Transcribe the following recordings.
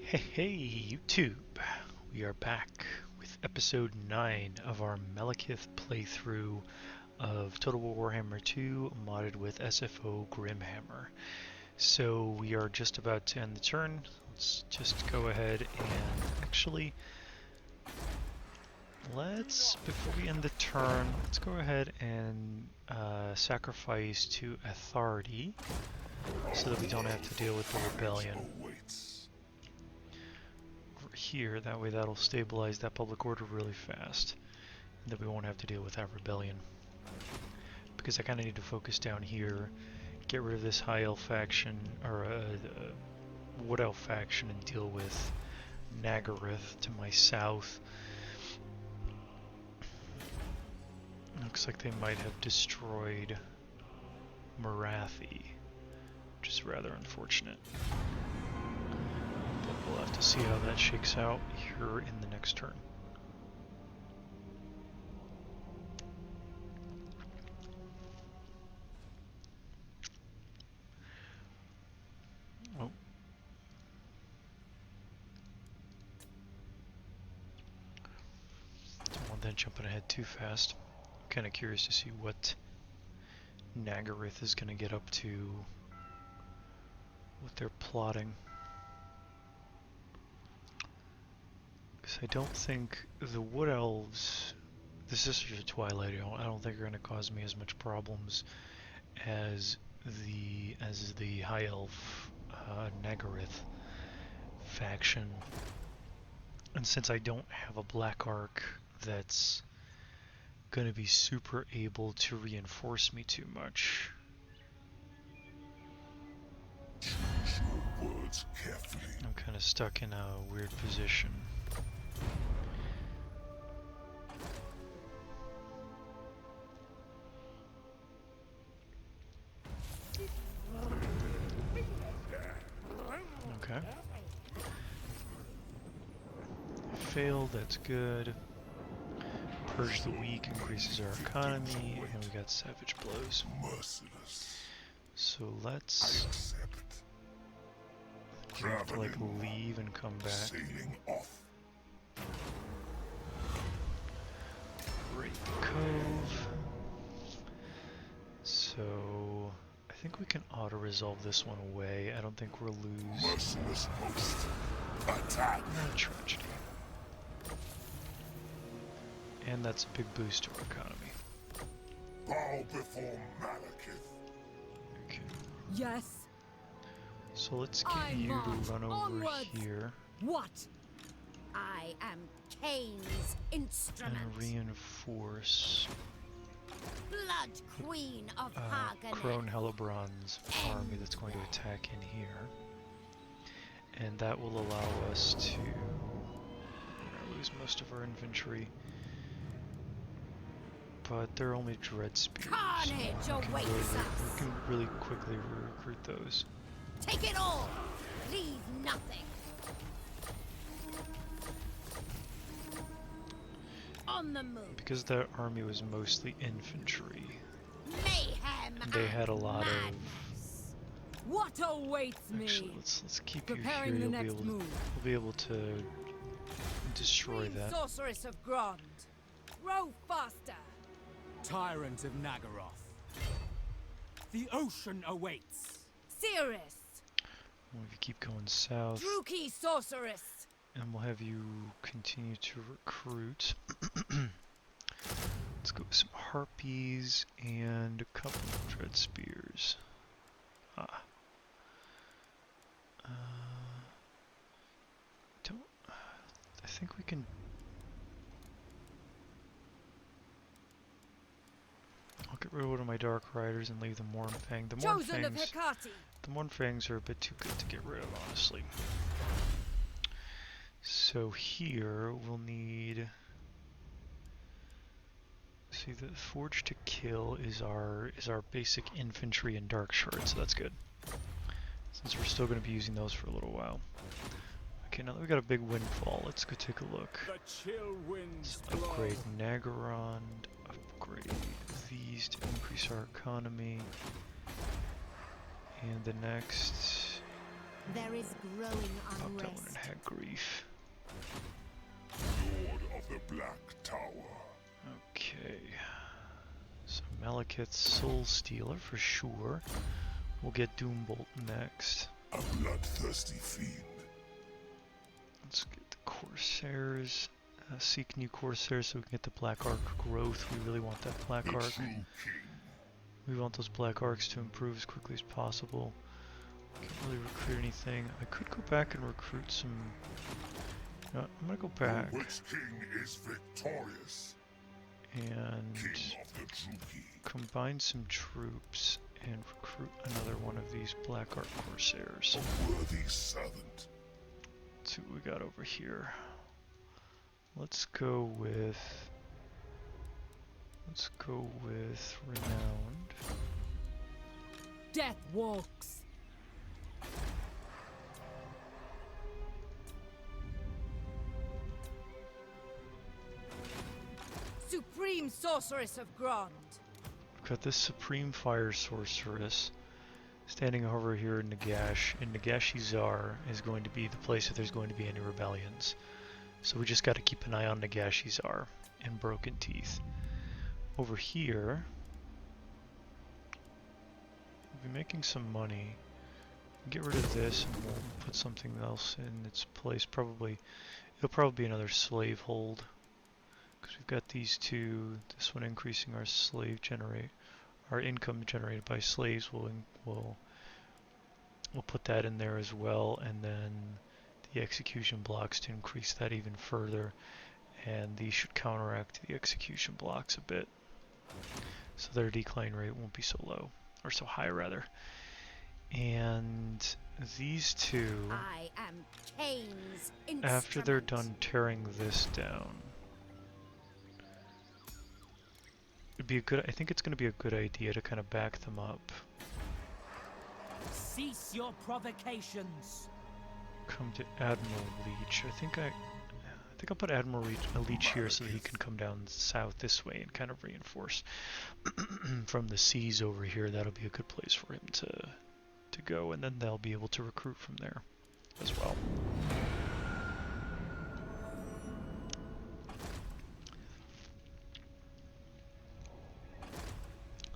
Hey, hey, YouTube! We are back with episode 9 of our Malekith playthrough of Total War Warhammer 2 modded with SFO Grimhammer. So we are just about to end the turn. Let's just go ahead and actually, before we end the turn, let's go ahead and sacrifice to authority so that we don't have to deal with the rebellion. Here, that way that'll stabilize that public order really fast, and then we won't have to deal with that rebellion. Because I kind of need to focus down here, get rid of this high elf faction, or wood elf faction, and deal with Naggarond to my south. Looks like they might have destroyed Marathi, which is rather unfortunate. We'll have to see how that shakes out here in the next turn. Oh. Don't want that jumping ahead too fast. I'm kind of curious to see what Naggarond is going to get up to, what they're plotting. I don't think the Wood Elves, the Sisters of Twilight, I don't think are going to cause me as much problems as the High Elf Naggarond faction. And since I don't have a Black Arc that's going to be super able to reinforce me too much. Choose your words carefully. I'm kind of stuck in a weird position. Okay. Failed, that's good. Purge the weak, increases our economy, and we got Savage Blows. Merciless. So let's have to like leave and come back. Sailing off. Great Cove. So I think we can auto-resolve this one away. I don't think we'll lose. Merciless host. Attack. Not a tragedy. And that's a big boost to our economy. Bow before Malekith. Okay. Yes. So let's get you to run over onwards. here. What? I am Cain's instrument. And reinforce Blood Queen of Hagen. Crone Hellebrand's army that's going to attack in here. And that will allow us to lose most of our infantry. But they're only dread spears. Carnage awaits us. We can really quickly recruit those. Take it all. Leave nothing. On the move. Because that army was mostly infantry, Mayhem. they had a lot of. What awaits me? Actually, let's keep you here. Preparing the next move. We'll be able to destroy Queen that. Sorceress of Grond. Row faster. Tyrant of Naggaroth. The ocean awaits. Cirrus. We'll have you keep going south, Druki Sorceress. and we'll have you continue to recruit. Let's go with some harpies and a couple of dread spears. I think we can. I'll get rid of one of my Dark Riders and leave the Mournfang. The Chosen of Mournfangs, Hecate. the Mournfangs are a bit too good to get rid of, honestly. So here we'll need. See, the Forge to Kill is our basic infantry and dark shard, so that's good. Since we're still going to be using those for a little while. Okay, now that we got a big windfall, let's go take a look. The chill winds Let's upgrade Naggarond, upgrade these to increase our economy. And the next There is growing Knocked that one and unrest. had grief. Lord of the Black Tower. Okay. So Malekith Soul Stealer for sure. We'll get Doombolt next. A bloodthirsty fiend. Let's get the Corsairs. Seek new Corsairs so we can get the Black Arc growth. We really want that Black The Arc. true king. We want those Black Arcs to improve as quickly as possible. Can't really recruit anything. I could go back and recruit some... You know what, I'm gonna go back The Witch King is victorious. and King of the true king. combine some troops and recruit another one of these Black Arc Corsairs. A worthy servant. Let's see what we got over here. Let's go with Renowned. Death walks. Supreme Sorceress of Grond. We've got this Supreme Fire Sorceress standing over here in Nagash, and Nagashi Zar is going to be the place if there's going to be any rebellions. So we just got to keep an eye on Nagashi Zar and Broken Teeth. Over here, we'll be making some money. Get rid of this and we'll put something else in its place. It'll probably be another slave hold. Because we've got these two, this one increasing our income generated by slaves. We'll put that in there as well, and then the execution blocks to increase that even further, and these should counteract the execution blocks a bit, so their decline rate won't be so low, or so high rather. And these two, I am Cain's after they're instrument. done tearing this down, I think it's going to be a good idea to kind of back them up. Cease your provocations. Come to Admiral Leech. I think I'll put Admiral Leech here so that he can come down south this way and kind of reinforce from the seas over here. That'll be a good place for him to go, and then they'll be able to recruit from there as well.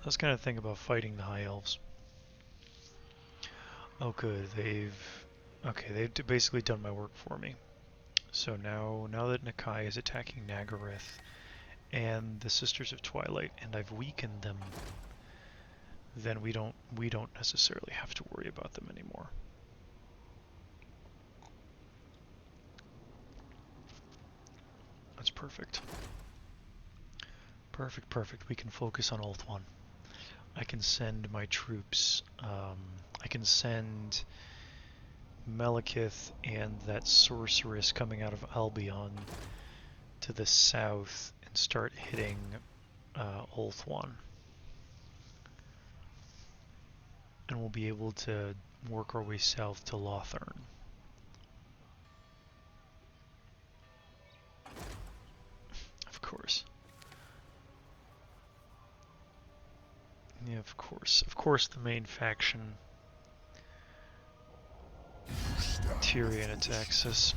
That's kind of thing about fighting the High Elves. Oh good, they've basically done my work for me. So now that Nakai is attacking Naggarond and the Sisters of Twilight, and I've weakened them, then we don't necessarily have to worry about them anymore. That's perfect. Perfect. We can focus on Ulthuan. I can send my troops, I can send Malekith and that sorceress coming out of Albion to the south and start hitting Ulthuan. And we'll be able to work our way south to Lothern. Of course. Yeah, of course the main faction, Tyrion, attacks us.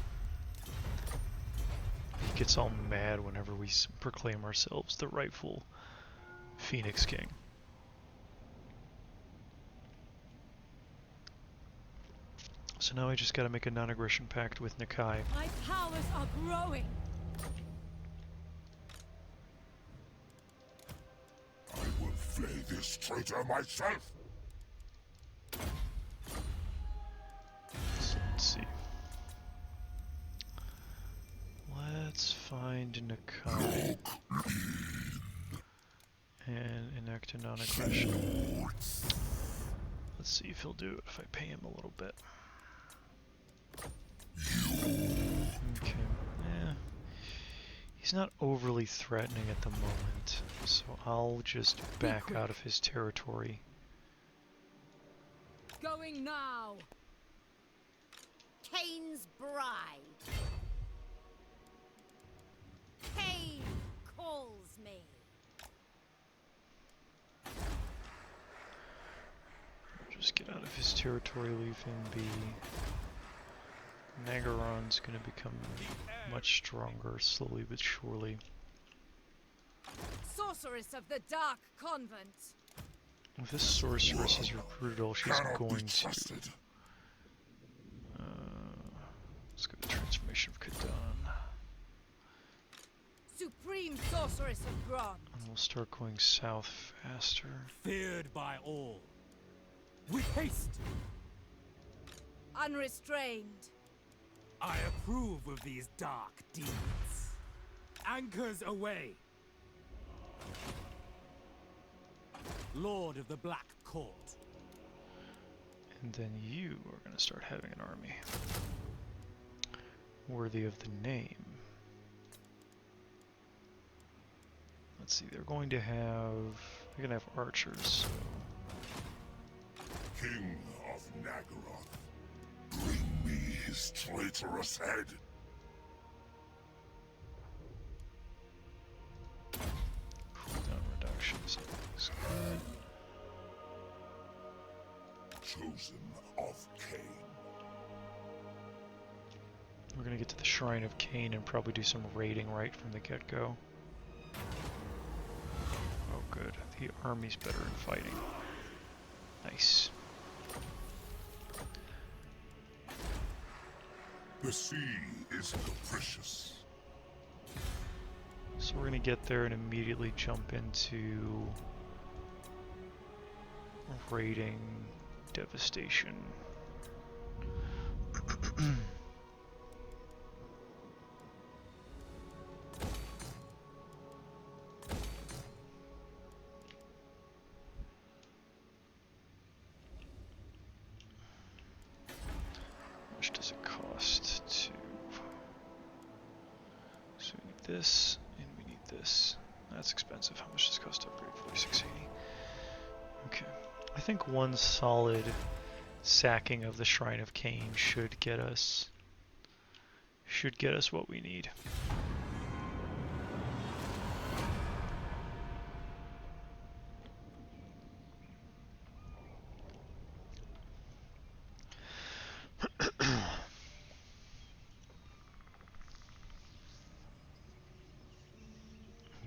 He gets all mad whenever we proclaim ourselves the rightful Phoenix King. So now I just gotta make a non-aggression pact with Nakai. My powers are growing. I will flay this traitor myself. So let's see. Let's find Nakai and enact a non-aggression. Let's see if he'll do it if I pay him a little bit. Okay, yeah. He's not overly threatening at the moment, so I'll just back out of his territory. Going now. Cain's bride. Cain calls me. Just get out of his territory, leave him be. Naggarond's gonna become much stronger, slowly but surely. Sorceress of the Dark Convent. If this sorceress is recruited all, she's Cannot be going to... trusted. Let's go to Transformation of Kadan. Supreme Sorceress of Bronze. And we'll start going south faster. Feared by all. With haste. Unrestrained. I approve of these dark deeds. Anchors away. Lord of the Black Court. And then you are going to start having an army. Worthy of the name. Let's see, they're going to have archers, so... King of Naggarond, bring me his traitorous head. Cooldown reductions. Looks good. Chosen of Cain. We're gonna get to the Shrine of Cain and probably do some raiding right from the get-go. Oh good, the army's better in fighting. Nice. The sea is capricious. So we're gonna get there and immediately jump into raiding devastation. How much does it cost to... So we need this, and we need this. That's expensive. How much does it cost to upgrade? 4680. Okay. I think one solid sacking of the Shrine of Cain should get us what we need.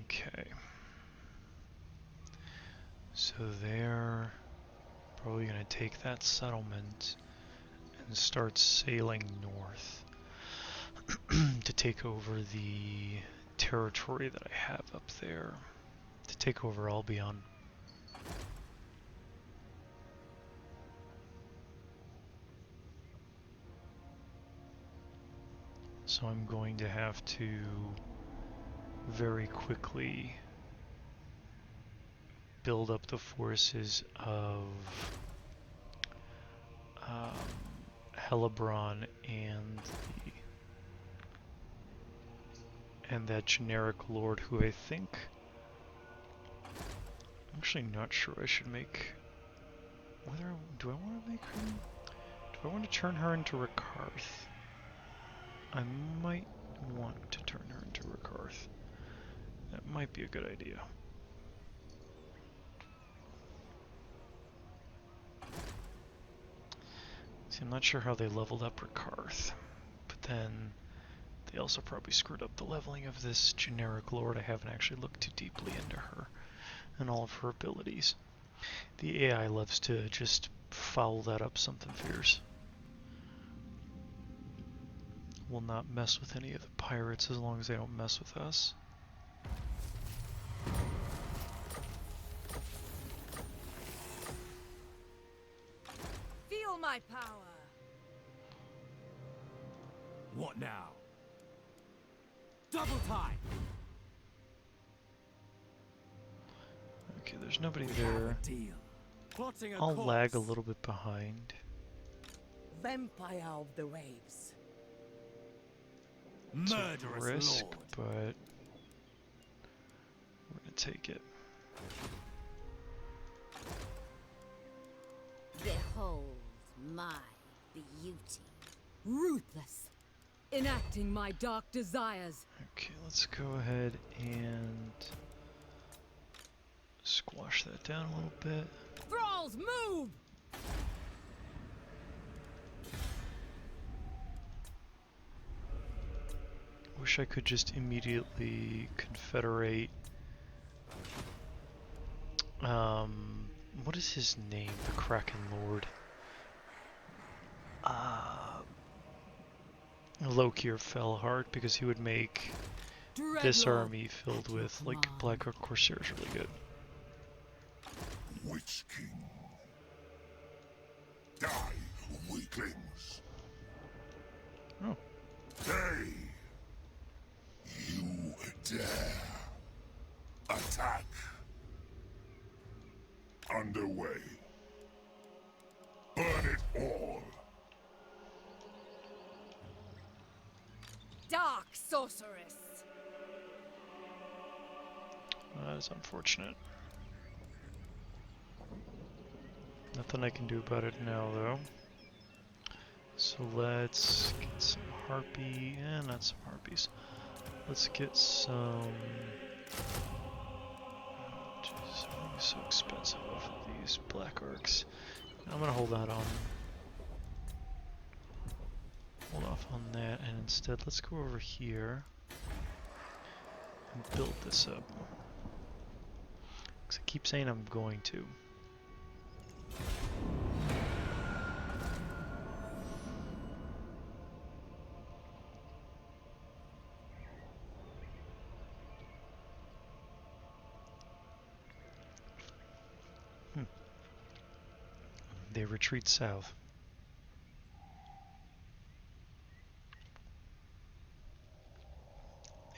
Okay. So they're probably going to take that settlement and start sailing north to take over the territory that I have up there. To take over Albion. So I'm going to have to very quickly build up the forces of Helebron and that generic lord who I think... I'm actually not sure I should make... do I want to make her... Do I want to turn her into Rakarth? I might want to turn her into Rakarth. That might be a good idea. See, I'm not sure how they leveled up Rakarth, but then they also probably screwed up the leveling of this generic lord. I haven't actually looked too deeply into her and all of her abilities. The AI loves to just foul that up something fierce. Will not mess with any of the pirates as long as they don't mess with us. Feel my power. What now? Double time. Okay, there's nobody there. Deal. Plotting a I'll course. lag a little bit behind. Vampire of the waves. It's a Murderous risk, lord. but we're gonna take it. Behold my beauty. Ruthless. Enacting my dark desires. Okay, let's go ahead and squash that down a little bit. Thralls, move! wish I could just immediately confederate. What is his name? The Kraken Lord. Loki or Fellheart, because he would make this Dreadlord, army filled at your with like command. Black Orc Corsairs really good. Witch King. Die, weaklings. Oh. Stay. You dare. Attack. Underway. Burn it all. Dark sorceress. That is unfortunate. Nothing I can do about it now, though. So let's get some harpy, not some harpies. Let's get some. Jeez, everything is so expensive off of these black arcs. I'm gonna hold that on. Hold off on that, and instead let's go over here and build this up. Because I keep saying I'm going to. They retreat south.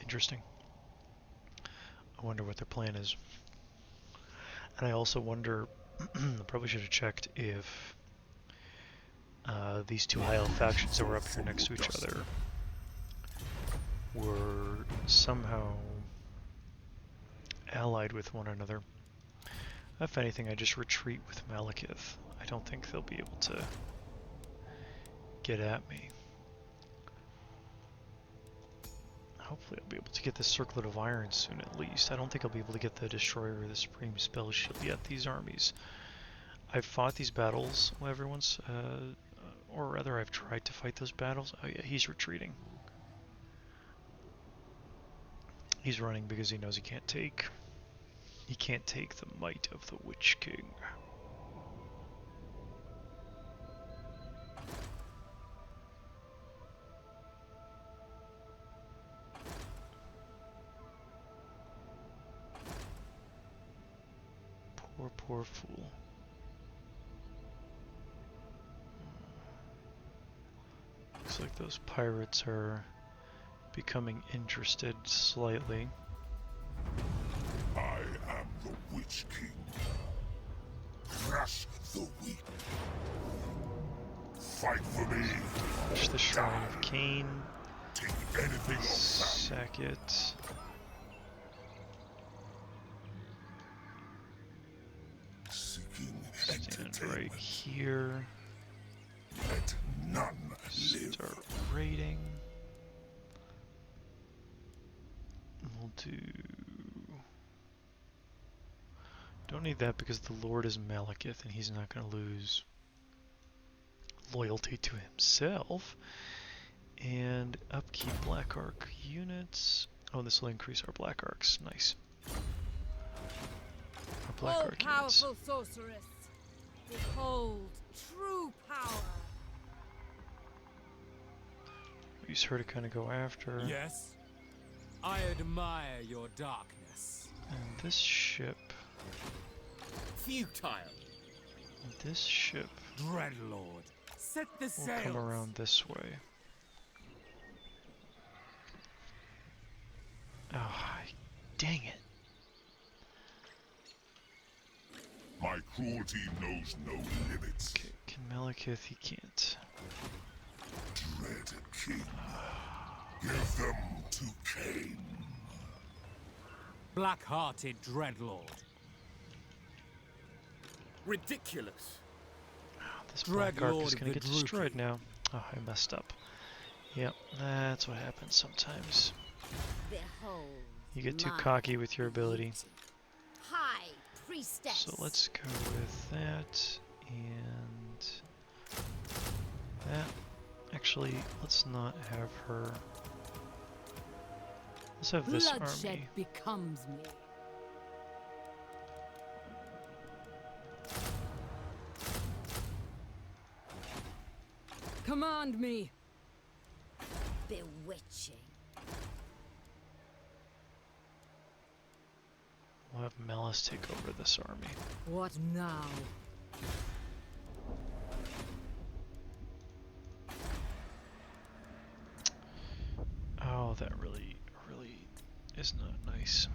Interesting. I wonder what their plan is. And I also wonder, I probably should have checked if these two high elf factions that were up here next to each other were somehow allied with one another. If anything, I just retreat with Malekith. I don't think they'll be able to get at me. Hopefully I'll be able to get the Circlet of Iron soon at least. I don't think I'll be able to get the Destroyer or the Supreme Spell Shield yet, these armies. I've fought these battles or rather I've tried to fight those battles. Oh yeah, he's retreating. He's running because he knows he can't take the might of the Witch King. Poor fool. Looks like those pirates are becoming interested slightly. I am the Witch King. Crush the weak. Fight for me. Push the Shrine of Cain. Take anything of Sack it. Seeking Stand right entertainment. here. Let none live. Start raiding. We'll do... Don't need that because the Lord is Malekith and he's not going to lose loyalty to himself. And upkeep Black Arc units. Oh, this will increase our Black Arcs. Nice. Our Black All Arc units. powerful sorceress. Behold true power. Use her to kind of go after. Yes, I admire your darkness. And this ship. Futile. This ship Dreadlord, set the will sails. come around this way. Oh, dang it. My cruelty knows no limits. Okay, can Malekith? He can't. Dread King. Give them to Cain. Black-hearted Dreadlord. Ridiculous. Oh, this Black Arc Dreadlord is of going the to get destroyed Druid. now. Oh, I messed up. Yep, that's what happens sometimes. Behold. You get too my cocky with your ability. beauty. High priestess. So let's go with that and that. Actually, let's not have her Let's have this Bloodshed army. becomes me. Command me. Bewitching. We'll have Malice take over this army. What now? Oh, that really is not nice.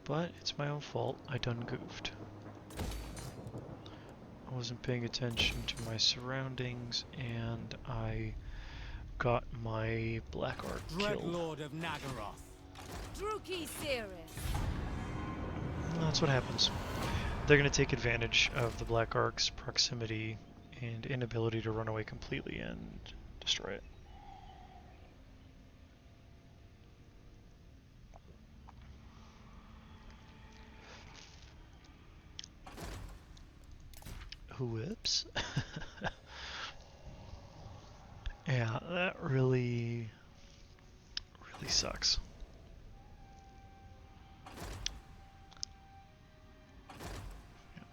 But it's my own fault. I done goofed. I wasn't paying attention to my surroundings, and I got my Black Ark Dread killed. Lord of Naggaroth. Druki Cirrus. That's what happens. They're going to take advantage of the Black Ark's proximity and inability to run away completely and destroy it. Whoops. Yeah, that really sucks.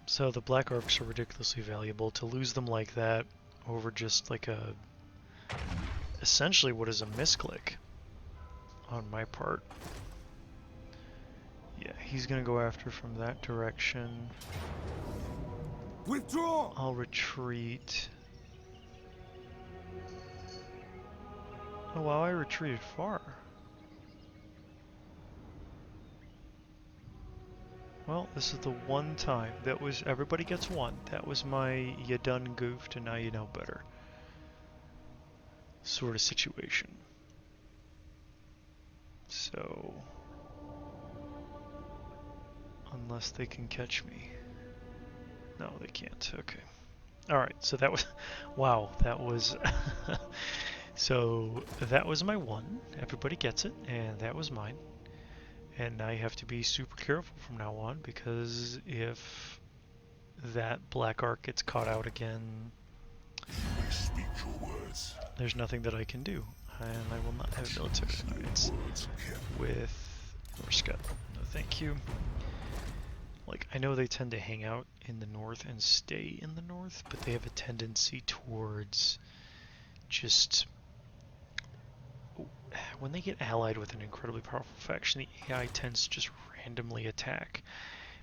So the Black Arcs are ridiculously valuable. To lose them like that over just like essentially what is a misclick on my part. Yeah, he's gonna go after from that direction. Withdraw! I'll retreat. Oh wow, I retreated far. Well, this is the one time. That was, everybody gets one. That was my you done goofed and now you know better sort of situation. So, unless they can catch me. No, they can't. Okay. Alright, so that was, wow, that was, so that was my one. Everybody gets it, and that was mine. And I have to be super careful from now on, because if that Black Ark gets caught out again, I speak your words. there's nothing that I can do. And I will not have military alliance Words kept. with Norska. No thank you. Like, I know they tend to hang out in the north and stay in the north, but they have a tendency towards just... when they get allied with an incredibly powerful faction, the AI tends to just randomly attack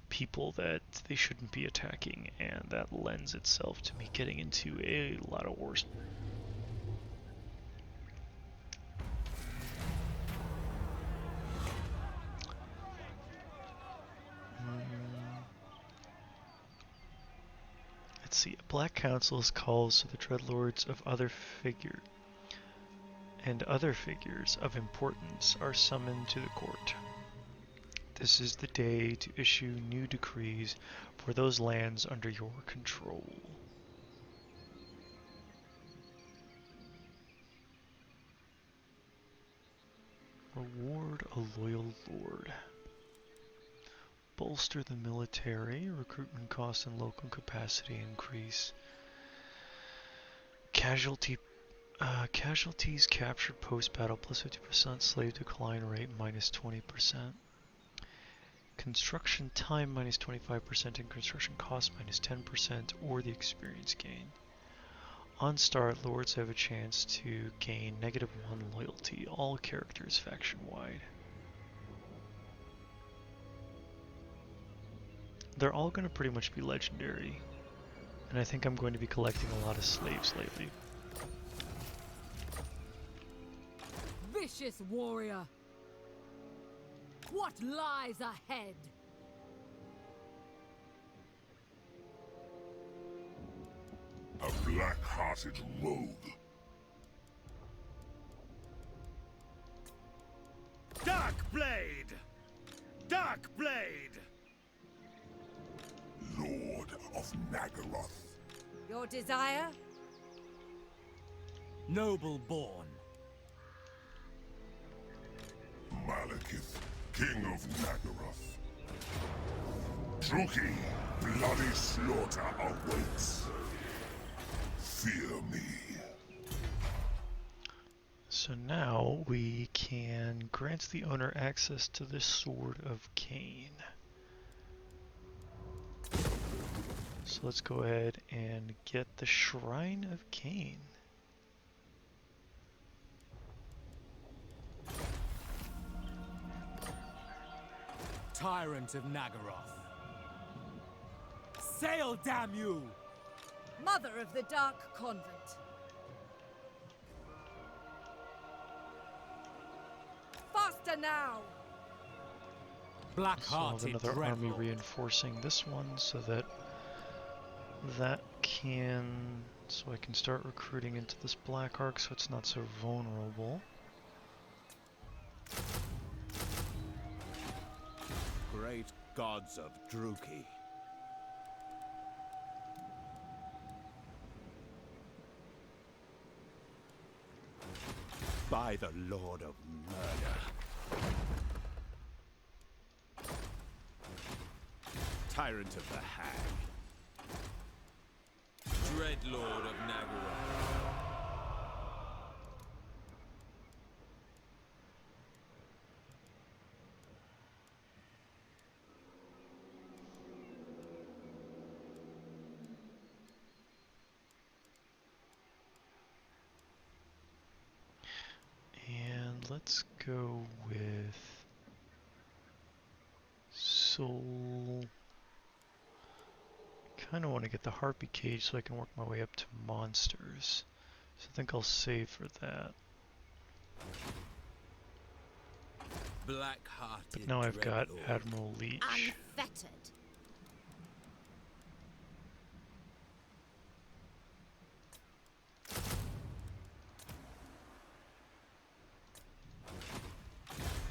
people that they shouldn't be attacking, and that lends itself to me getting into a lot of wars. Let's see. A Black Council's calls to the Dreadlords of other figure and other figures of importance are summoned to the court. This is the day to issue new decrees for those lands under your control. Reward a loyal lord. Bolster the military, recruitment cost and local capacity increase. Casualties captured post-battle plus 50%, slave decline rate minus 20%. Construction time minus 25% and construction cost minus 10% or the experience gain. On start, lords have a chance to gain -1 loyalty, all characters faction-wide. They're all going to pretty much be legendary, and I think I'm going to be collecting a lot of slaves lately. Vicious warrior. What lies ahead? A black-hearted rogue. Dark Blade! Dark Blade! Lord of Naggaroth. Your desire? Noble born. Malekith, King of Naggaroth. Druki, bloody slaughter awaits. Fear me. So now we can grant the owner access to the Sword of Cain. So let's go ahead and get the Shrine of Cain. Tyrant of Naggaroth. Sail, damn you! Mother of the Dark Convent. Faster now! So I'll have Black-hearted another army dreadlord. reinforcing this one so that so I can start recruiting into this Black Ark so it's not so vulnerable. Great gods of Druki. By the Lord of Murder. Tyrant of the Hag. Dreadlord of Naggarond. And let's go with Soul. Kind of want to get the Harpy Cage so I can work my way up to monsters. So I think I'll save for that. Black-hearted But now I've got dreadlord. Admiral Leech. Unfettered.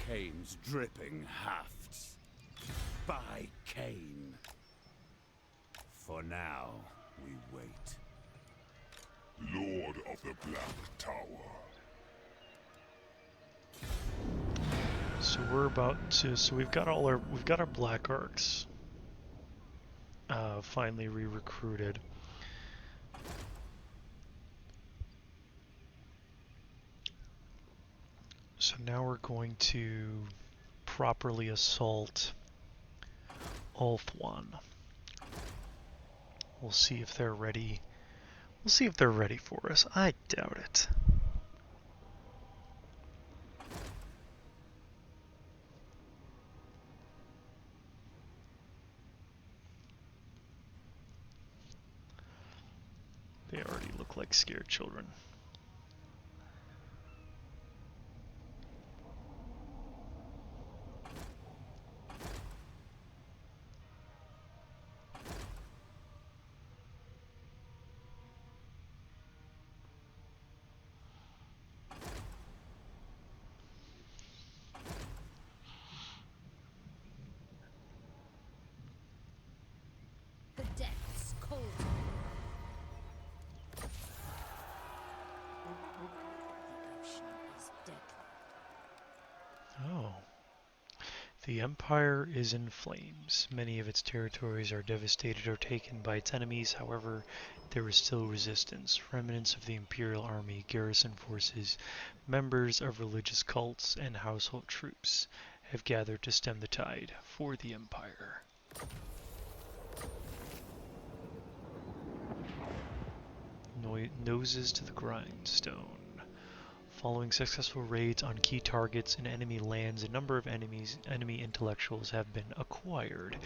Cain's dripping hafts. By Cain. For now, we wait. Lord of the Black Tower. So we're about to. So we've got our Black Arcs finally re-recruited. So now we're going to properly assault Ulthuan. We'll see if they're ready. We'll see if they're ready for us. I doubt it. They already look like scared children. The depths cold. The ocean is deadly. Oh. The Empire is in flames. Many of its territories are devastated or taken by its enemies. However, there is still resistance. Remnants of the Imperial Army, garrison forces, members of religious cults, and household troops have gathered to stem the tide for the Empire. Noses to the grindstone. Following successful raids on key targets in enemy lands, a number of enemy intellectuals have been acquired.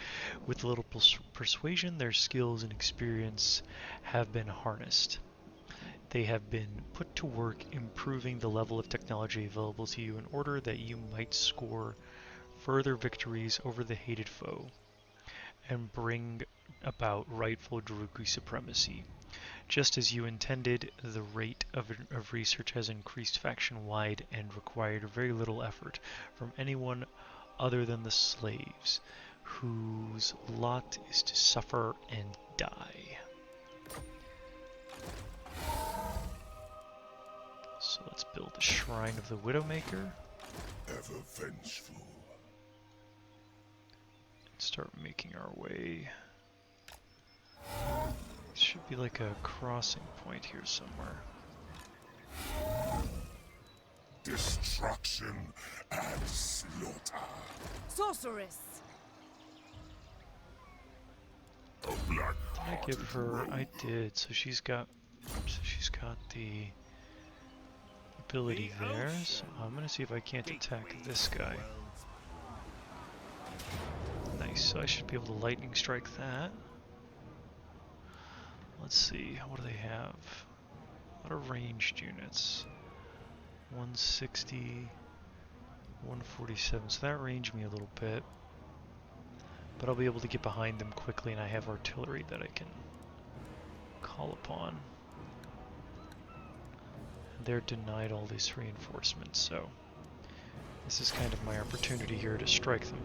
With little persuasion, their skills and experience have been harnessed. They have been put to work improving the level of technology available to you in order that you might score further victories over the hated foe and bring about rightful Druki supremacy. Just as you intended, the rate of research has increased faction-wide and required very little effort from anyone other than the slaves, whose lot is to suffer and die. So let's build the Shrine of the Widowmaker. Ever vengeful. And start making our way. Should be like a crossing point here somewhere. Destruction and slaughter. Sorceress! A black I give her. I did. So she's got the ability The there. So ocean. I'm gonna see if I can't attack Gateway this to the guy. world's Nice. So I should be able to lightning strike that. Let's see. What do they have? A lot of ranged units. 160, 147. So that ranged me a little bit. But I'll be able to get behind them quickly, and I have artillery that I can call upon. And they're denied all these reinforcements, so this is kind of my opportunity here to strike them.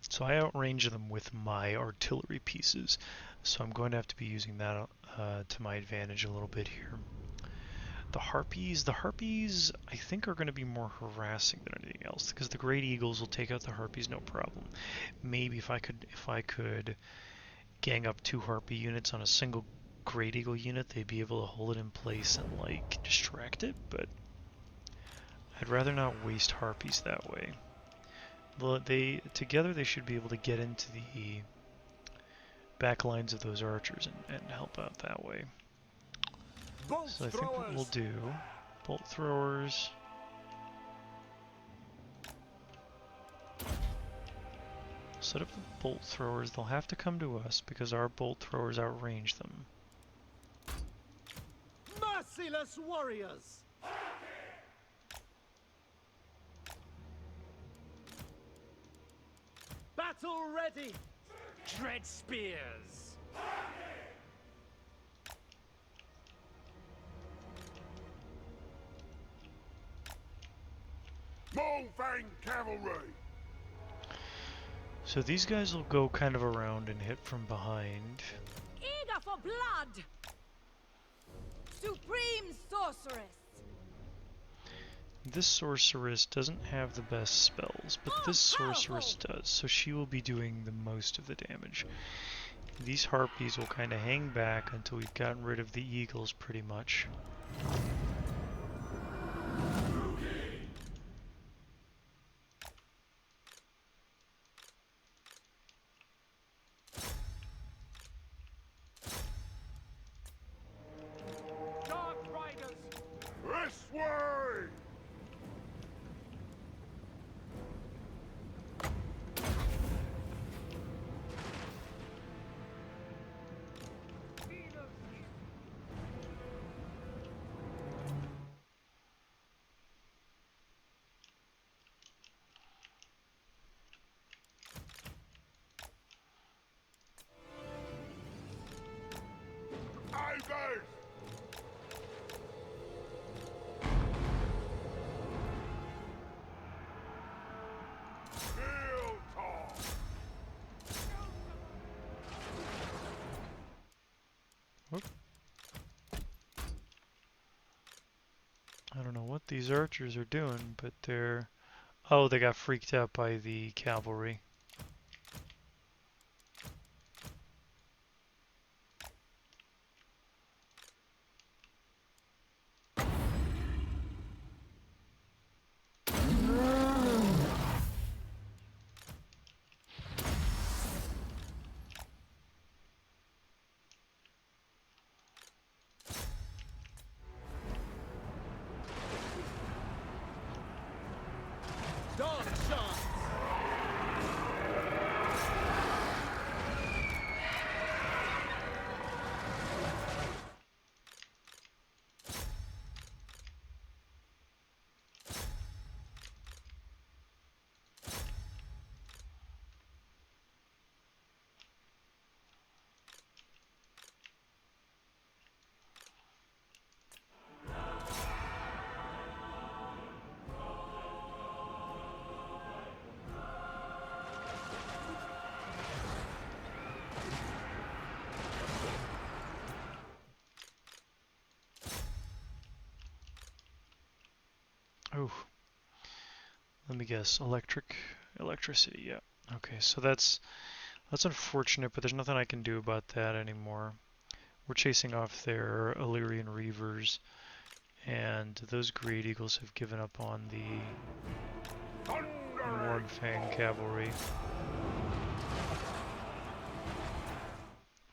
So I outrange them with my artillery pieces, so I'm going to have to be using that to my advantage a little bit here. The harpies I think are going to be more harassing than anything else, because the great eagles will take out the harpies no problem. Maybe if I could gang up 2 harpy units on a single great eagle unit, they'd be able to hold it in place and like distract it, but I'd rather not waste harpies that way. Together they should be able to get into the back lines of those archers and help out that way. bolt So I think what we'll throwers. do, bolt throwers. Set up the bolt throwers. They'll have to come to us because our bolt throwers outrange them. Merciless warriors. Battle ready. Dread spears. Mulfang cavalry. So these guys will go kind of around and hit from behind. Eager for blood! Supreme Sorceress! This sorceress doesn't have the best spells, but this sorceress does, so she will be doing the most of the damage. These harpies will kind of hang back until we've gotten rid of the eagles pretty much. Dark riders. This way. Ivers. Steel talk. Whoop. I don't know what these archers are doing, but they're... Oh, they got freaked out by the cavalry. Dark shafts. Oh, let me guess. Electricity, yeah. Okay, so that's That's unfortunate, but there's nothing I can do about that anymore. We're chasing off their Illyrian Reavers, and those Great Eagles have given up on the Mornfang Cavalry. At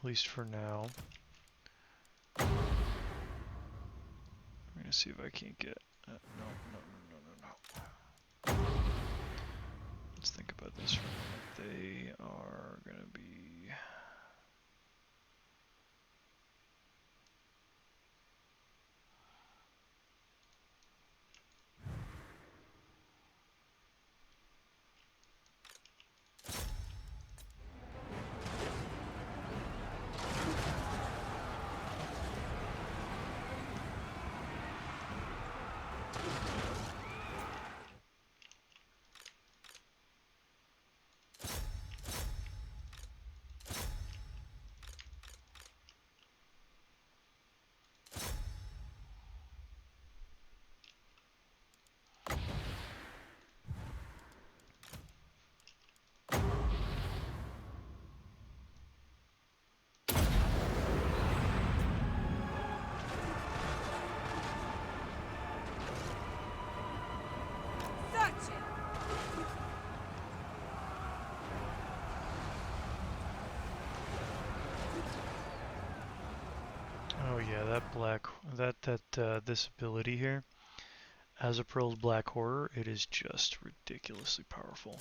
least for now. I'm gonna see if I can't get... no. Let's think about this for a minute. They are gonna be... Search it! Oh yeah, this ability here, Azapril's Black Horror, it is just ridiculously powerful.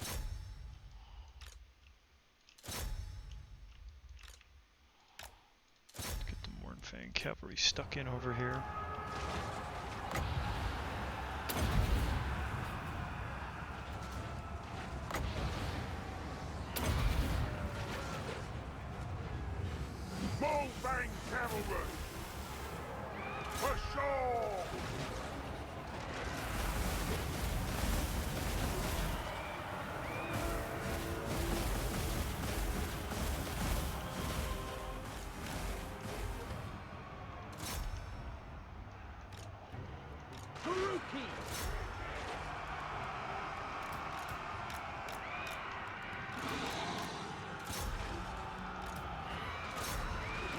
Get the Mornfang Cavalry stuck in over here. Malekith cavalry! For sure!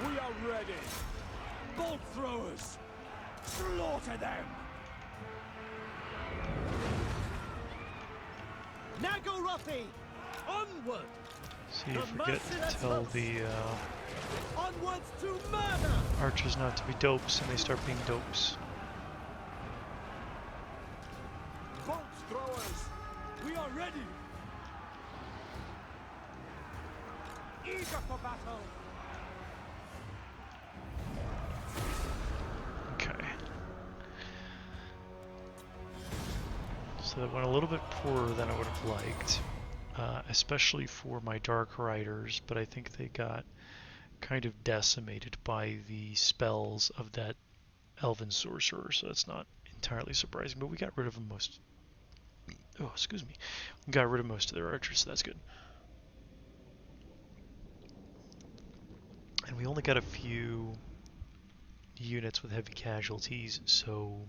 We are ready. Bolt throwers. Slaughter them. Naggarond, onward. See, forget to tell the Onwards to murder. archers not to be dopes, and they start being dopes. Bolt throwers. We are ready. Eager for battle. Okay. So that went a little bit poorer than I would have liked, especially for my Dark Riders, but I think they got kind of decimated by the spells of that Elven Sorcerer, so that's not entirely surprising, but we got rid of most... Oh, excuse me. We got rid of most of their archers, so that's good. And we only got a few units with heavy casualties, so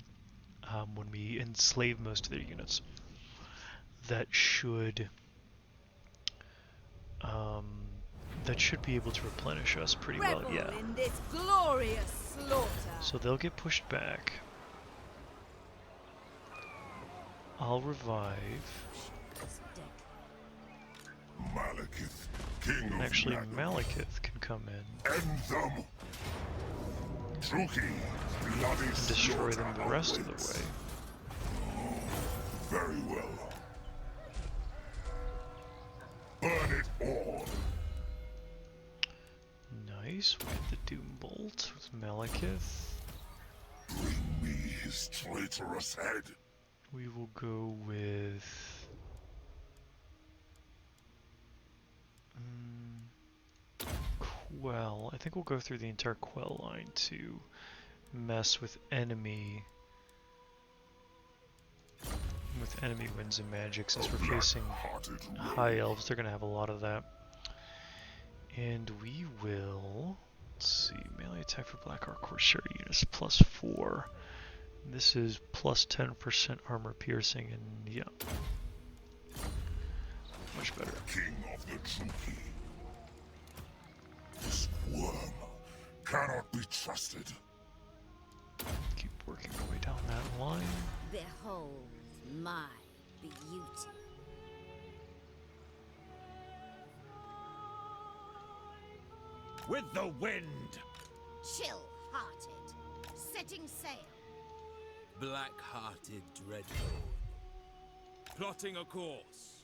when we enslave most of their units, that should be able to replenish us pretty well, Revel yeah. in this glorious slaughter. So they'll get pushed back. I'll revive. Is dead. Malekith, king And of actually, Naggarond. Malekith can come in End them! Druki, bloody and destroy them the slaughter rest of the awaits. way. Very well. Burn it all! Nice, we get the Doom Bolt with Malekith. Bring me his traitorous head! We will go with... Quell. I think we'll go through the entire Quell line to mess with enemy winds and magic, since we're facing Black-hearted high elves. They're gonna have a lot of that. And we will... Let's see, melee attack for Black Arc Corsair units +4. This is plus 10% armor piercing, and yeah. Much better. King of the Druki. worm cannot be trusted. Keep working our way down that line. Behold my beauty. With the wind! Chill-hearted. Setting sail. Black-hearted dreadlord. Plotting a course.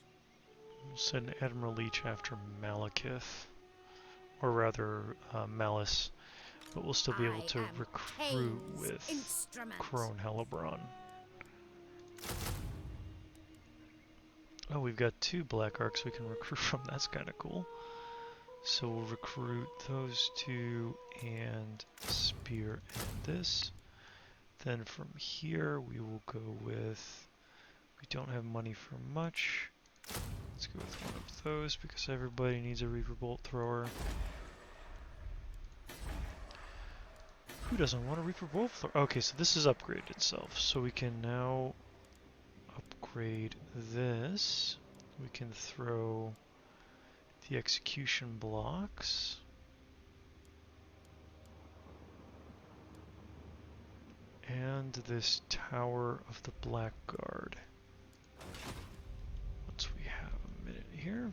We'll send Admiral Leech after Malekith. Or rather, Malice. But we'll still be able to recruit with Crone Hellebron. Oh, we've got 2 Black Arcs we can recruit from. That's kind of cool. So we'll recruit those 2 and Spear and this. Then from here we will go with... We don't have money for much. Let's go with one of those because everybody needs a Reaper Bolt Thrower. Who doesn't want a Reaper Bolt Thrower? Okay, so this is upgraded itself. So we can now upgrade this. We can throw the execution blocks. And this Tower of the Blackguard. Once we have a minute here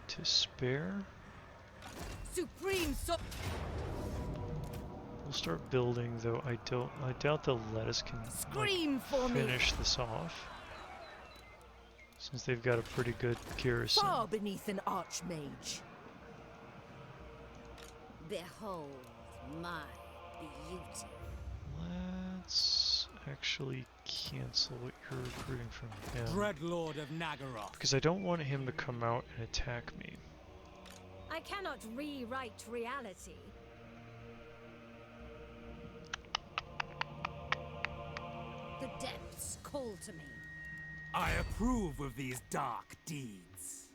to spare. Supreme so We'll start building, though I doubt they'll let us Scream for me. finish this off. Since they've got a pretty good garrison. Far beneath an archmage. Behold my beauty. Let's actually cancel what you're recruiting from him. Dreadlord of Naggarond. Because I don't want him to come out and attack me. I cannot rewrite reality. The depths call to me. I approve of these dark deeds.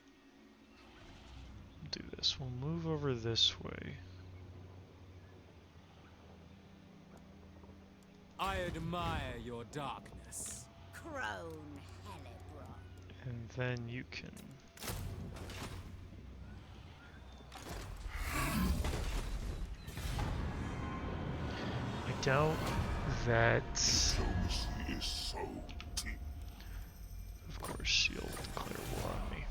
Do this. We'll move over this way. I admire your darkness. Crone Hellebron. And then you can... I doubt that... Diplomacy is so deep. Of course, you'll declare war on me.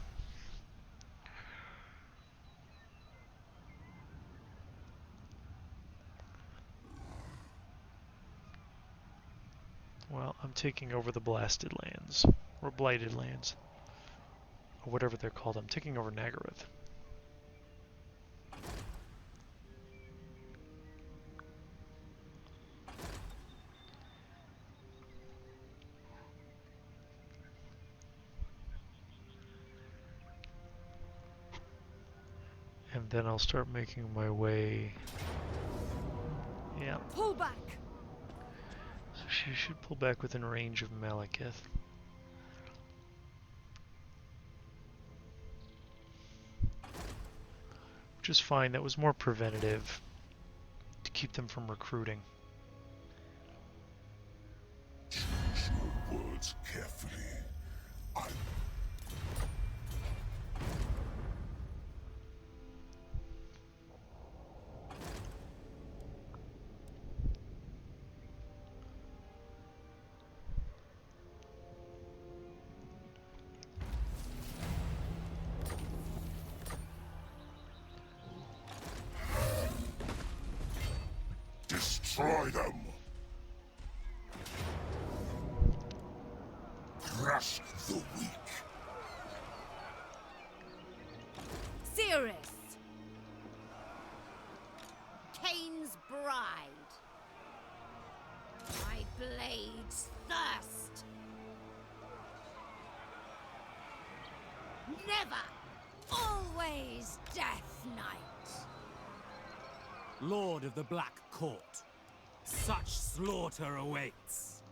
Well, I'm taking over the Blasted Lands. Or Blighted Lands. Or whatever they're called. I'm taking over Naggarond. And then I'll start making my way... Yeah. Pull back. So she should pull back within range of Malekith. Which is fine, that was more preventative to keep them from recruiting. Choose your words carefully. I destroy them. Crush the weak. Cirrus. Cain's bride. My blade's thirst. Never. Always Death Knight. Lord of the Black Court. Such slaughter awaits.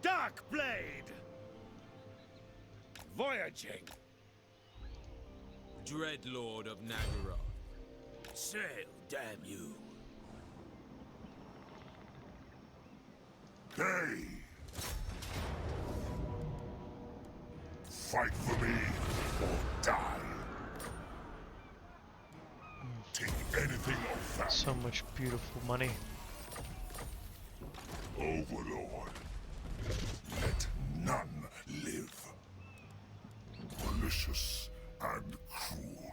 Dark Blade! Voyaging. Dreadlord of Naggarond. Sail, damn you. Hey! Fight for me or die. so much beautiful money. Overlord, let none live. Malicious and cruel.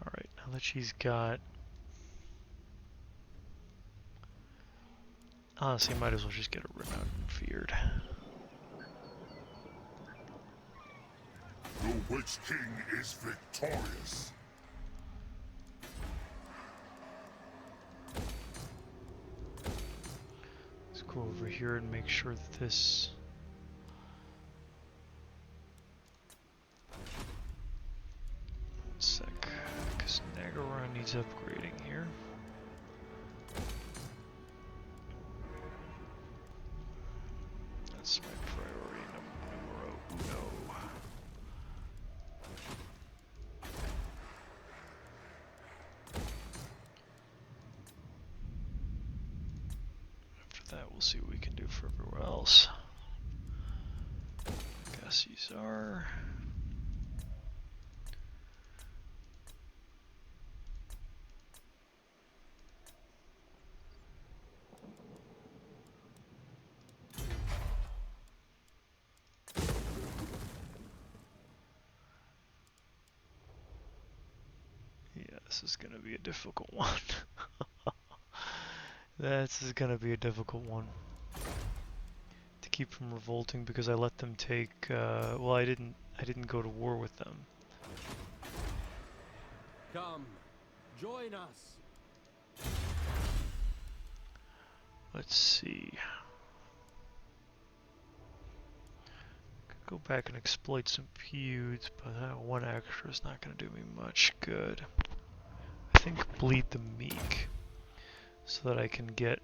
Alright, now that she's got... Honestly, might as well just get a renowned and feared. The Witch King is victorious. Let's go over here and make sure that this... One sec, because Naggarond needs upgrading here. That's my priority numero uno. After that, we'll see what we can do for everywhere else. Guess these are... This is gonna be a difficult one. This is gonna be a difficult one to keep from revolting because I let them take. Well, I didn't go to war with them. Come, join us. Let's see. Could go back and exploit some feuds, but that one extra is not gonna do me much good. I think bleed the meek, so that I can get,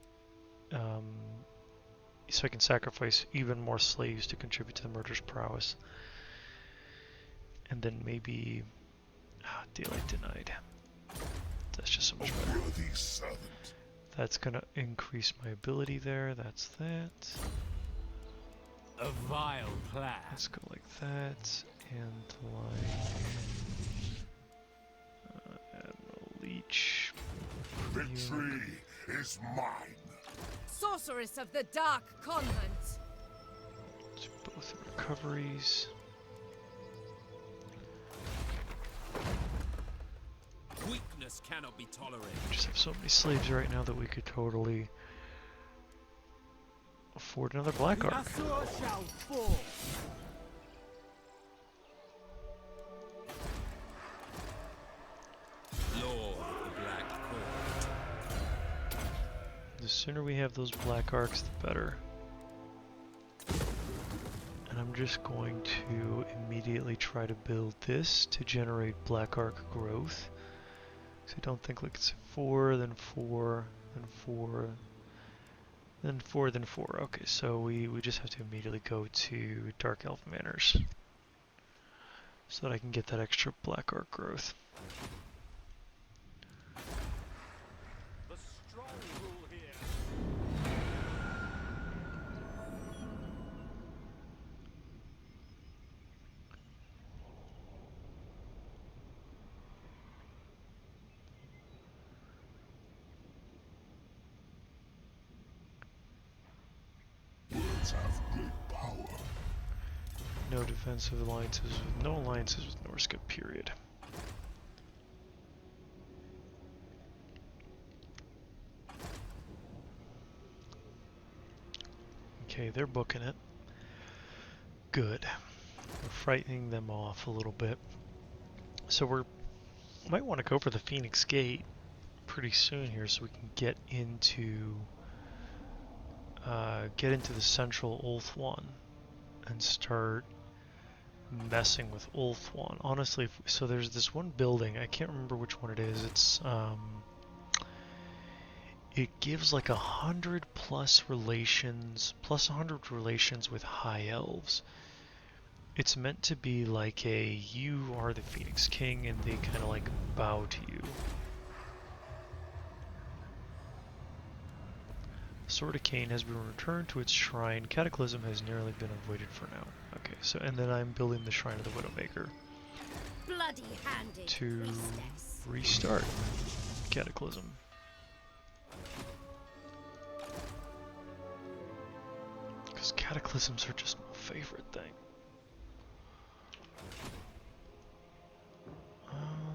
so I can sacrifice even more slaves to contribute to the murder's prowess, and then maybe, daylight denied. That's just so much better. Worthy servant. That's gonna increase my ability there. That's that. A vile plan. Let's go like that, and like. Leech. Victory is mine. Sorceress of the Dark Convent. It's both recoveries. Weakness cannot be tolerated. We just have so many slaves right now that we could totally afford another Black The Ark. Asura shall fall. Lord of the Black Court. The sooner we have those Black Arks, the better. And I'm just going to immediately try to build this to generate Black Ark growth. So I don't think like it's 4, then 4, then 4, then 4, then 4. Okay, so we just have to immediately go to Dark Elf Manors so that I can get that extra Black Ark growth. The strong rule here. Words have great power. No defensive alliances, no alliances with Norska, period. Okay, they're booking it. Good. We're frightening them off a little bit. So might want to go for the Phoenix Gate pretty soon here so we can get into the central Ulthuan and start messing with Ulthuan. Honestly, so there's this one building, I can't remember which one it is. It's it gives like 100 plus 100 relations with High Elves. It's meant to be like you are the Phoenix King and they kind of like bow to you. Sword of Cain has been returned to its shrine. Cataclysm has nearly been avoided for now. Okay, so and then I'm building the Shrine of the Widowmaker Bloody-handed to priestess. restart Cataclysm. Those cataclysms are just my favorite thing.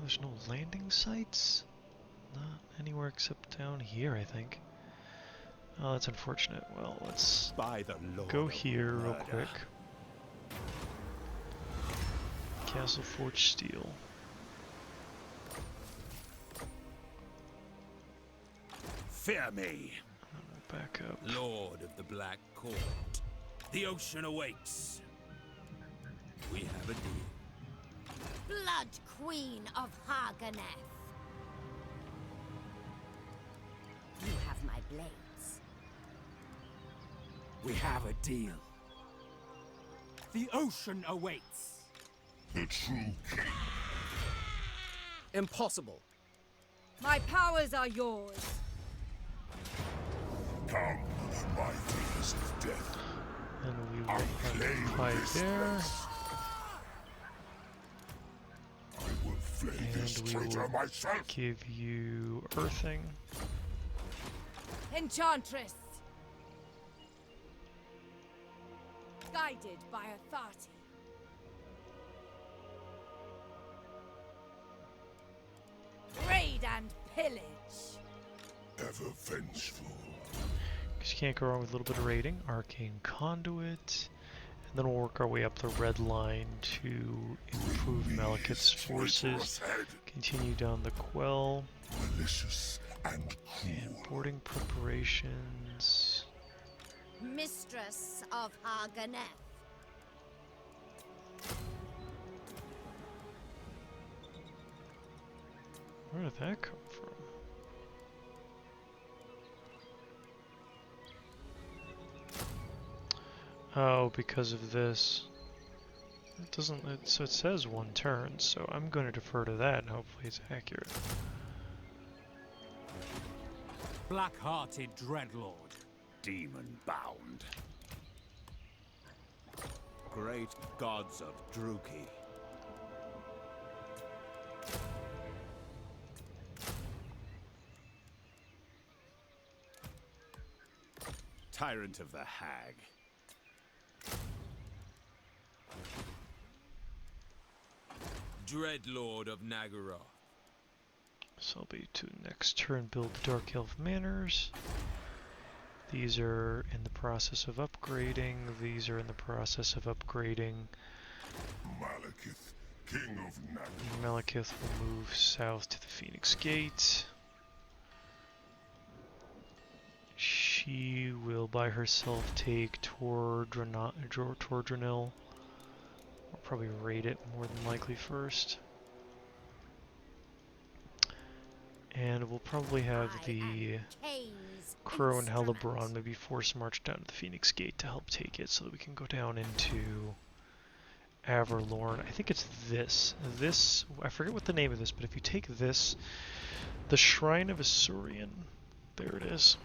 There's no landing sites? Not anywhere except down here, I think. Oh, that's unfortunate. Well, let's By the Lord go of here real murder. quick. Castle Forge Steel. Fear me, Back up. Lord of the Black Court. The ocean awaits. We have a deal. Blood Queen of Haganeth. You have my blades. we have a deal. The ocean awaits. The true king. Impossible. My powers are yours. Come, my dealers of death. And we will I claim occupy this there. place. I will flay this And we traitor will myself. give you earthing. Enchantress. Guided by authority. Raid and pillage. Ever vengeful. Because you can't go wrong with a little bit of raiding. Arcane Conduit. And then we'll work our way up the red line to improve Malekith's forces. Head, Continue down the Quell. malicious and And cruel. boarding preparations. Mistress of Haganeth. Where did that come from? Oh, because of this. It doesn't, so it says one turn, so I'm going to defer to that and hopefully it's accurate. Black-hearted dreadlord, demon-bound. Great gods of Druki. Tyrant of the Hag. Dreadlord of Naggarond. So I'll be to next turn build the Dark Elf Manors. These are in the process of upgrading. These are in the process of upgrading. Malekith, king of Naggarond. Malekith will move south to the Phoenix Gate. She will by herself take Tordranil. We'll probably raid it more than likely first. And we'll probably have the Kane's Crow and instrument. Hellebrand maybe force march down to the Phoenix Gate to help take it so that we can go down into Averlorn. I think it's this. This, I forget what the name of this, but if you take this, the Shrine of Asuryan, there it is.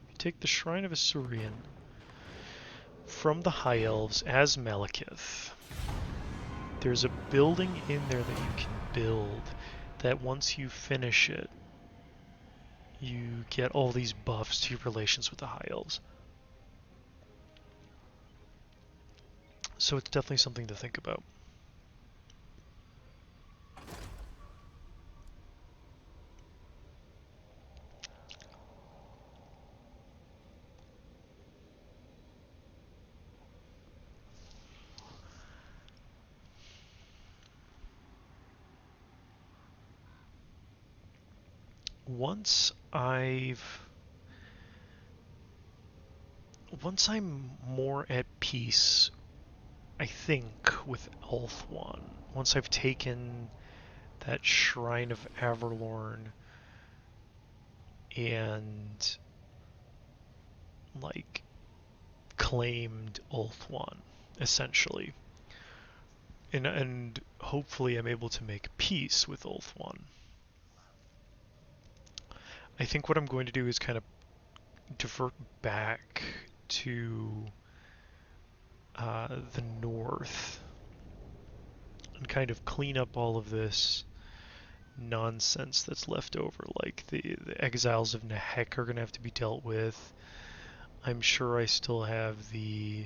If you take the Shrine of Asuryan from the High Elves as Malekith, there's a building in there that you can build that once you finish it, you get all these buffs to your relations with the High Elves. So it's definitely something to think about. Once I'm more at peace, I think, with Ulthuan, once I've taken that Shrine of Averlorn and like claimed Ulthuan, essentially. And hopefully I'm able to make peace with Ulthuan. I think what I'm going to do is kind of divert back to the north and kind of clean up all of this nonsense that's left over. Like the exiles of Nahek are going to have to be dealt with. I'm sure I still have the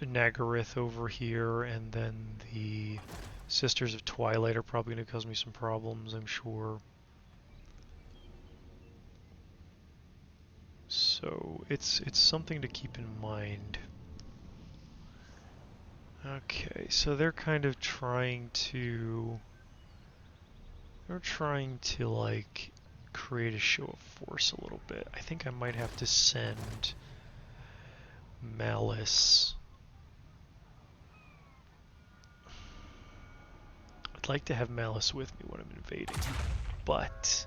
Naggarond over here, and then the Sisters of Twilight are probably going to cause me some problems, I'm sure. So it's something to keep in mind. Okay, so they're kind of trying to like create a show of force a little bit. I think I might have to send Malice. I'd like to have Malice with me when I'm invading, but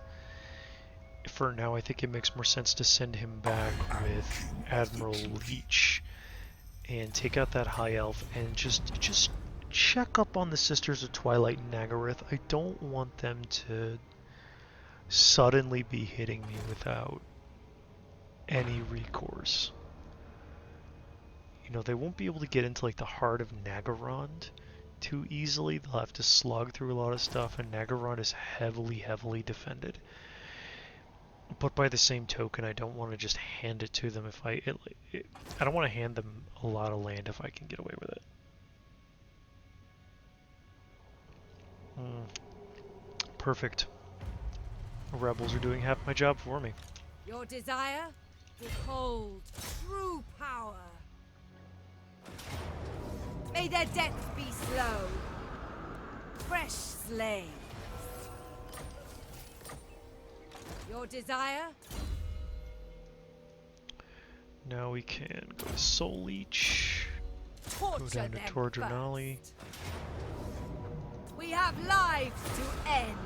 for now I think it makes more sense to send him back with Admiral Leech and take out that High Elf and just check up on the Sisters of Twilight and Naggarond. I don't want them to suddenly be hitting me without any recourse. You know, they won't be able to get into like the heart of Naggarond too easily. They'll have to slug through a lot of stuff, and Naggarond is heavily defended. But by the same token, I don't want to just hand it to them if I don't want to hand them a lot of land if I can get away with it. Perfect. The rebels are doing half my job for me. Your desire? Behold true power. May their death be slow. Fresh slaves. Your desire? Now we can go to Soul Leech. Go down to Tordranali. We have lives to end.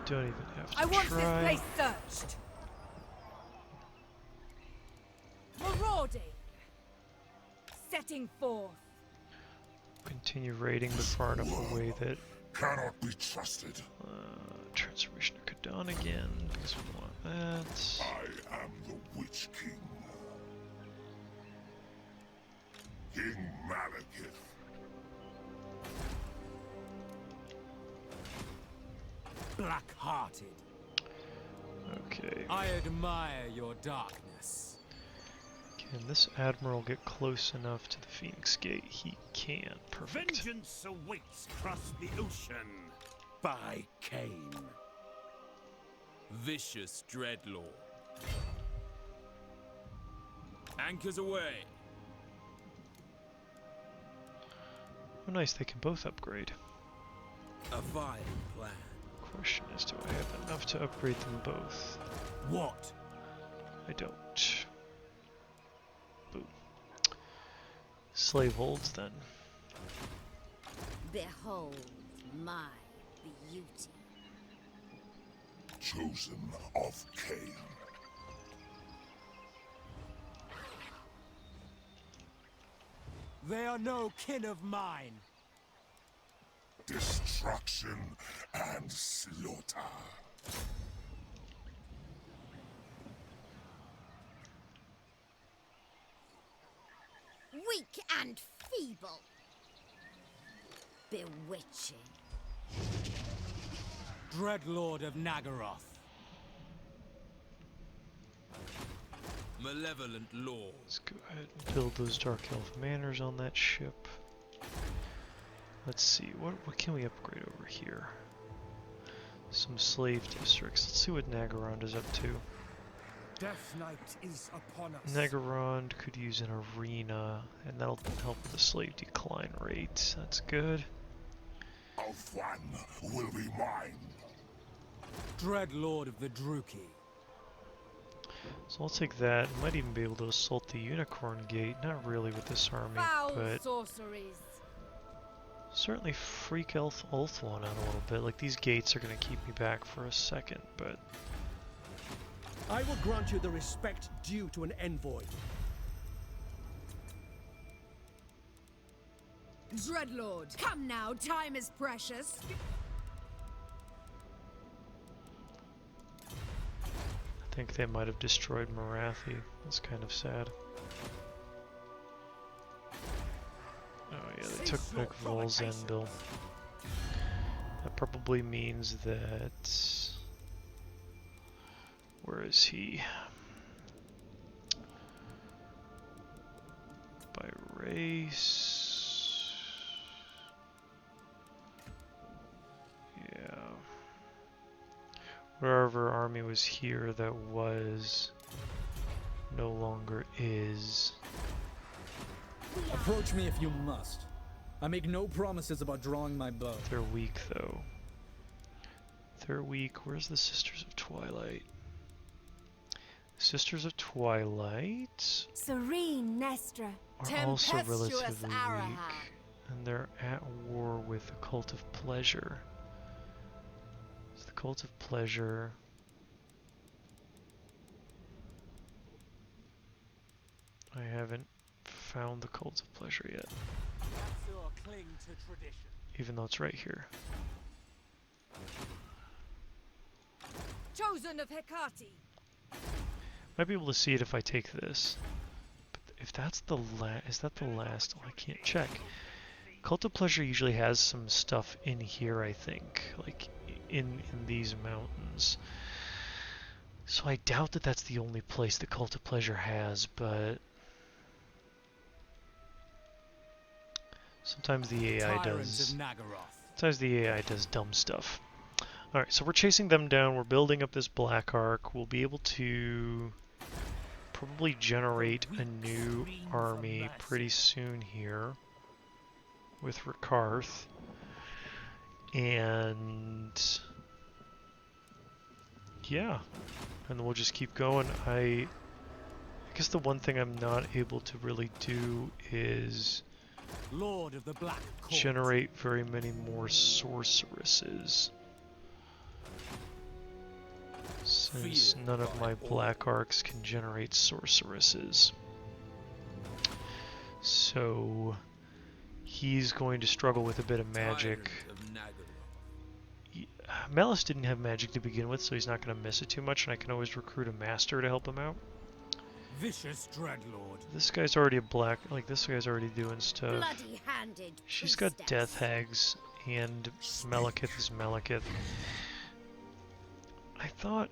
Don't even have to I want try. this place searched. Marauding. Setting forth. Continue raiding, but far enough away that Cannot be trusted. Transformation of Kadan again, because we want that. I am the Witch King. King Malekith. Black-hearted. Okay. I admire your darkness. Can this Admiral get close enough to the Phoenix Gate? He can. Perfect. Vengeance awaits across the ocean. By Cain. Vicious Dreadlord. Anchors away. Oh nice, they can both upgrade. A fine plan. Question is, do I have enough to upgrade them both? What? I don't. Boom. Slave holds then. Behold my beauty. Chosen of Cain. They are no kin of mine. Destruction and slaughter. Weak and feeble. Bewitching. Dreadlord of Naggaroth. Malevolent Lord. Let's go ahead and build those Dark Elf Manors on that ship. Let's see, what can we upgrade over here? Some slave districts. Let's see what Naggarond is up to. Death Knight is upon us. Naggarond could use an arena, and that'll help with the slave decline rate. That's good. Alfwan will be mine. Dreadlord of the Druki. So I'll take that. Might even be able to assault the Unicorn Gate. Not really with this army, Foul but sorceries. certainly freak Ulthuan out a little bit. Like, these gates are going to keep me back for a second, but I will grant you the respect due to an envoy. Dreadlord, come now, time is precious. I think they might have destroyed Marathi. That's kind of sad. Oh yeah, they took back Volzendil. That probably means that... Where is he? trace. Yeah. Wherever army was here that was no longer is. Approach me if you must. I make no promises about drawing my bow. They're weak though. They're weak. Where's the Sisters of Twilight? Sisters of Twilight Serene Nestra. are also Tempestuous relatively Araha. weak. And they're at war with the Cult of Pleasure. It's the Cult of Pleasure. I haven't found the Cult of Pleasure yet. Cling to tradition. Even though it's right here. Chosen of Hecate. Might be able to see it if I take this. But if that's the is that the last? Oh, I can't check. Cult of Pleasure usually has some stuff in here, I think. Like in these mountains. So I doubt that that's the only place the Cult of Pleasure has, but sometimes the AI does. Sometimes the AI does dumb stuff. Alright, so we're chasing them down, we're building up this Black Ark, we'll be able to probably generate a new army pretty soon here with Rikarth. And yeah, and then we'll just keep going. I guess the one thing I'm not able to really do is Lord of the Black Court. generate very many more sorceresses. Since none of my Black Arcs can generate sorceresses. So he's going to struggle with a bit of magic. Malice didn't have magic to begin with, so he's not going to miss it too much, and I can always recruit a master to help him out. Vicious Dreadlord. This guy's already a black, like this guy's already doing stuff. Bloody-handed She's got priestess. Death Hags, and Malekith is Malekith. I thought,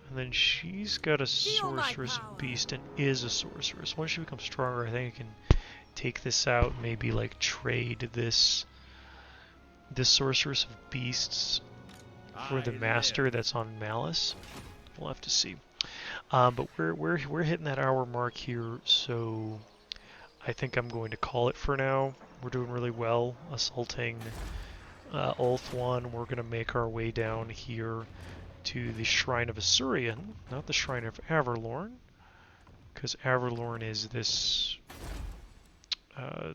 and then she's got a Feel my sorceress power. beast and is a sorceress. Once she becomes stronger, I think I can take this out, maybe like trade this sorceress of beasts for the master that's on Malice. We'll have to see. But we're hitting that hour mark here, so I think I'm going to call it for now. We're doing really well assaulting Ulthuan. We're going to make our way down here to the Shrine of Asurion, not the Shrine of Averlorn, because Averlorn is this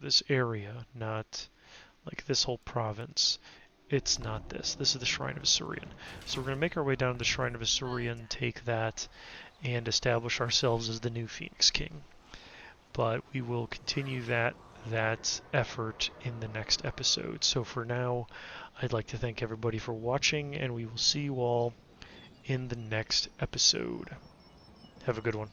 this area, not like this whole province. It's not this. This is the Shrine of Asurion. So we're going to make our way down to the Shrine of Asurion, take that, and establish ourselves as the new Phoenix King. But we will continue that effort in the next episode. So for now, I'd like to thank everybody for watching, and we will see you all in the next episode. Have a good one.